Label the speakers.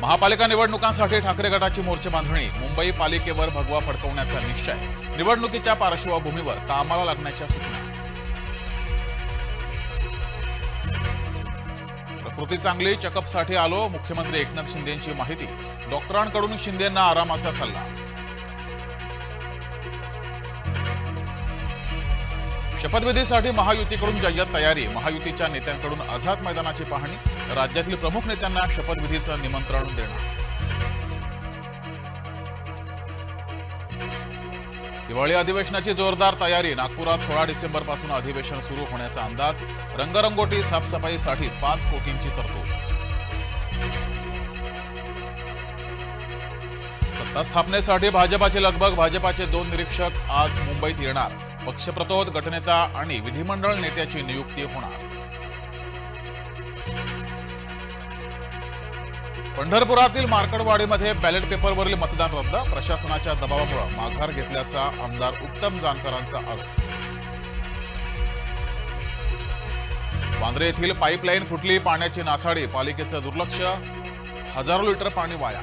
Speaker 1: महापालिका निवडणुकांसाठी ठाकरे गटाची मोर्चे बांधणी, मुंबई पालिकेवर भगवा फडकवण्याचा निश्चय, निवडणुकीच्या पार्श्वभूमीवर कामाला लागण्याच्या सूचना। प्रकृती चांगली, चेकअपसाठी आलो, मुख्यमंत्री एकनाथ शिंदेंची माहिती, डॉक्टरांकडून शिंदेंना आरामाचा सल्ला। शपथविधीसाठी महायुतीकडून जय्यत तयारी, महायुतीच्या नेत्यांकडून आझाद मैदानाची पाहणी, राज्यातील प्रमुख नेत्यांना शपथविधीचं निमंत्रण देणार। दिवाळी अधिवेशनाची जोरदार तयारी, नागपुरात 16 डिसेंबरपासून अधिवेशन सुरू होण्याचा अंदाज, रंगरंगोटी साफसफाईसाठी 5 कोटींची तरतूद। सत्ता स्थापनेसाठी भाजपाची लगबग, भाजपाचे 2 निरीक्षक आज मुंबईत येणार, पक्षप्रतोद, गटनेता आणि विधिमंडळ नेत्याची नियुक्ती होणार। पंढरपुरातील मार्कडवाडीमध्ये बॅलेट पेपरवरील मतदान रद्द, प्रशासनाच्या दबावामुळे माघार घेतल्याचा आमदार उत्तम जानकरांचा आरोप। वांद्रे येथील पाईपलाईन फुटली, पाण्याची नासाडी, पालिकेचं दुर्लक्ष, हजारो लिटर पाणी वाया।